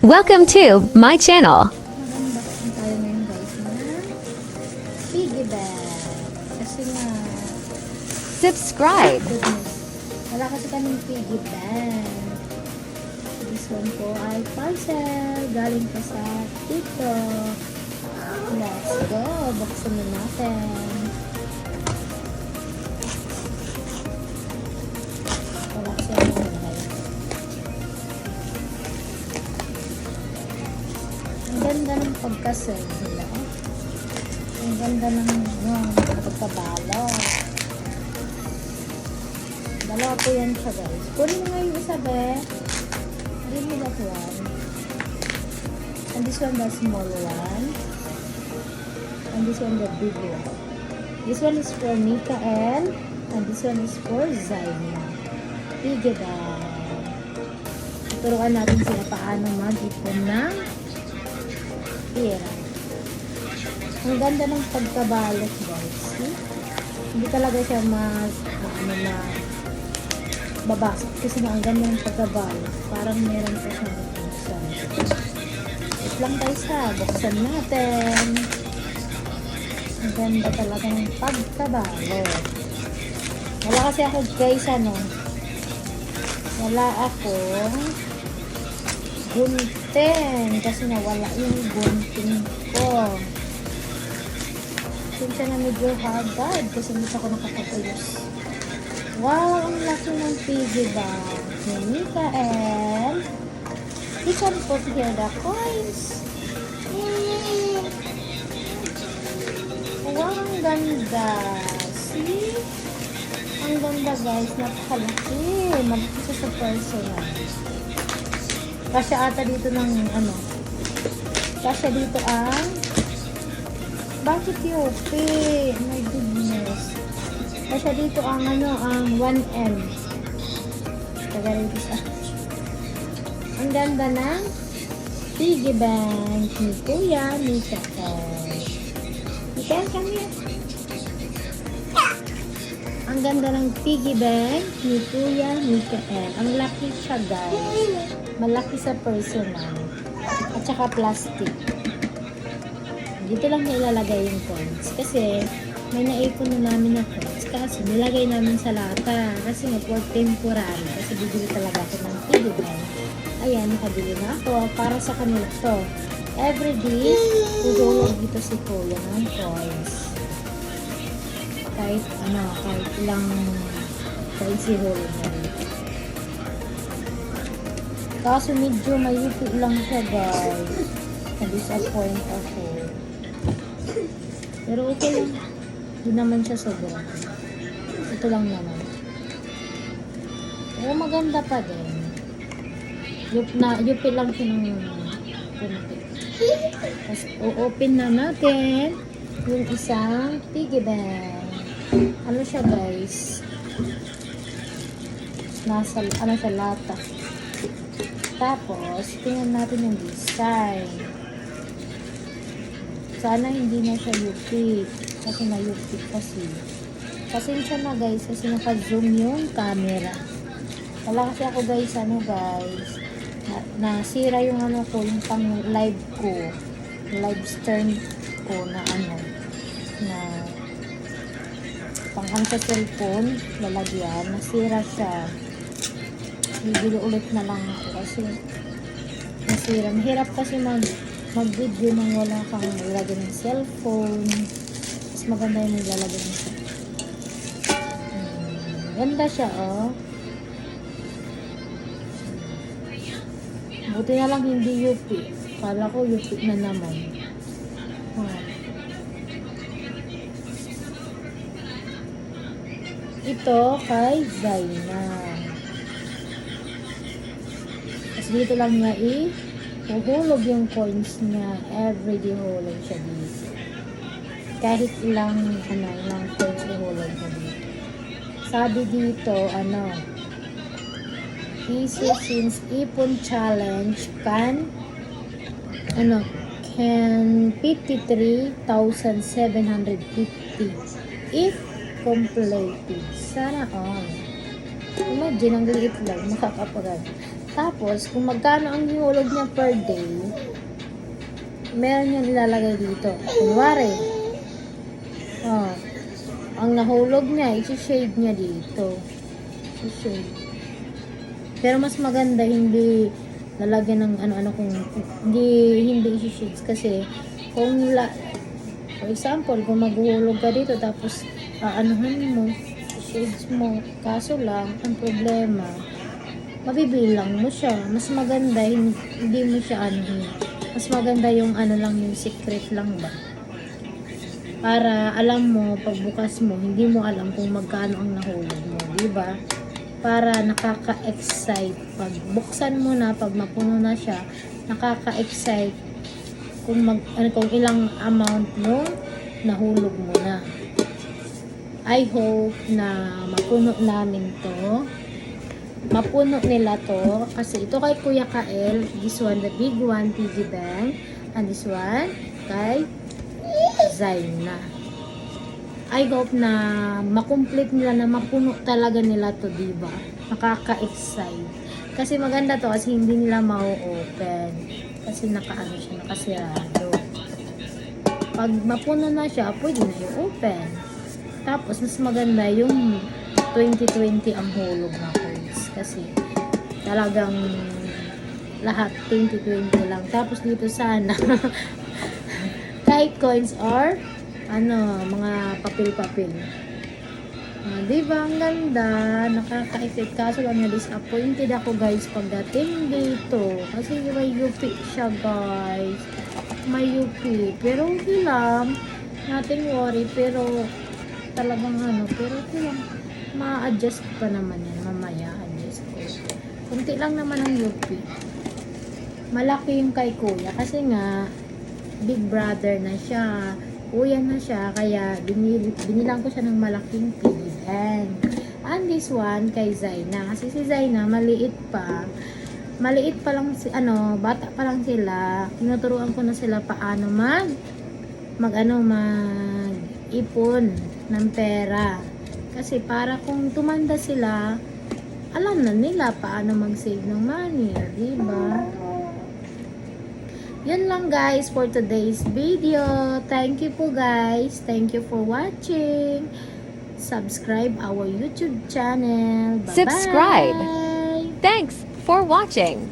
Welcome to my channel. Mag-unboxing tayo ngayon guys na piggy bank. Kasi nga, Subscribe. goodness, wala kasi kaming piggy bank. This one po ay parcel. Galing pa sa TikTok. Let's go. Buksan na natin. Wala kasi ang mga Ang ganda ng pagka-serve nila. Ang ganda ng pagkabalo. Dalawa po yan siya guys. Kunin mo nga yung isa be. Kunin mo that one. And this one the small one. And this one the big one. This one is for Mikael. And this one is for Zaina. Piggy bank. Turuan natin sila paano mag-ipon ng pera. Ang ganda ng pagkabalot guys. See? Hindi talaga siya babasok kasi ang ganda ng pagkabalot. Parang meron pa siyang buksan. Wait lang guys ha. Buksan natin. Ang ganda talaga ng pagkabalot. Wala kasi ako guys wala akong gunting kasi nawala yung gunting ko. Sinsa na medyo hagad kasi hindi ako nakakapayos. Wow, ang laki ng piggy bank ni Mikael. You can put here the coins. Wow, ang ganda. See? Ang ganda guys, napakalaki. Malaki siya sa personal. Kasya ata dito ng kasya dito ang bakit yupi? My goodness. Kasya dito ang ang 1M. Tagalog isa. Ang ganda ng piggy bank ni Kuya Mikael. Mikael, come here. Ang ganda ng piggy bank ni Kuya Mikael. Ang laki siya guys. Malaki sa personal. At saka plastic. Dito lang ilalagay yung coins. Kasi may naipon na namin na coins. Kasi nilagay namin sa lata. Kasi nga for temporary. Kasi bibili talaga ako ng piggy bank. Ayan, nakabili na ako. Para sa kanila to. Everyday, tutulog dito si Kuya ng coins. Kahit ilang coins ihulog na dito. Kaso medyo mayupi lang siya guys. Na-disappoint ako. Pero okay lang. Hindi naman siya sobra. Ito lang naman. Pero maganda pa din. Yupi lang siya ng kunti. Tapos o-open na natin yung isang piggy bank. Ano siya guys? Nasa siya lata. Tapos, tingnan natin yung design. Sana hindi na siya yupi. Kasi na-yupi kasi. Pasensya na guys, kasi naka-zoom yung camera. Wala kasi ako guys, nasira yung yung pang live ko. Live stream ko na pang sa cellphone, lalagyan. Nasira siya. Bibili ulit na lang ako kasi nasira. Mahirap kasi mag-video nang wala kang ilagay ng cellphone. Mas maganda yung ilalagay ng cellphone. Ganda siya, oh. Buti na lang hindi yupi. Kala ko yupi na naman. Ito kay Zaina. Dito lang niya huhulog yung coins niya. Everyday hulog siya dito. Kahit ilang coins ihulog siya dito. Sabi dito, easy since ipon challenge can 53,750 if completed. Sana all. Imagine, ang liit lang, makakaparad. Tapos, kung magkano ang hinulog niya per day, meron niya nilalagay dito. Kunwari, ang nahulog niya, isi-shade niya dito. Isi-shade. Pero mas maganda hindi lalagyan ng ano-ano kung hindi isi-shades kasi kung for example, kung maghuhulog ka dito tapos anuhan mo, shades mo, kaso lang, ang problema, mabibilang mo siya. Mas maganda, hindi mo siya anuhin. Mas maganda yung ano lang, yung secret lang ba? Para alam mo, pagbukas mo, hindi mo alam kung magkano ang nahulog mo, di ba? Para nakaka-excite. Pag buksan mo na, pag mapuno na siya, nakaka-excite kung kung ilang amount mo nahulog mo na. I hope na mapuno namin to. Mapuno nila to. Kasi ito kay Kuya Kael, this one, the big one, piggy bank. And this one, kay Zaina. I hope na makomplete nila, na mapuno talaga nila to, diba? Nakaka-excite. Kasi maganda to kasi hindi nila mau-open. Kasi nakaano siya, nakasirado. Pag mapuno na siya, pwede na i-open. Tapos, mas maganda yung 2020 ang hulog na coins. Kasi, talagang lahat 2020 lang. Tapos, dito sana, kahit coins or, mga papel-papel. Diba? Ang ganda. Nakaka-excite. Kaso lang na-disappointed ako, guys, pagdating dito. Kasi may UP siya, guys. May UP. Pero okay lang. Nothing worry. Pero talagang pero okay lang. Ma-adjust pa naman yan. Mamaya, adjust ko. Kunti lang naman ang UP. Malaki yung kay Kuya. Kasi nga, big brother na siya. Kuya na siya. Kaya, binilang ko siya ng malaking piggy bank. And this one, kay Zaina. Kasi si Zaina, maliit pa. Maliit pa lang, bata pa lang sila. Tinuturuan ko na sila paano mag-ipon ng pera. Kasi para kung tumanda sila, alam na nila paano mag-save ng money. Diba? Yun lang, guys, for today's video. Thank you po, guys. Thank you for watching. Subscribe our YouTube channel. Bye-bye. Subscribe. Thanks for watching.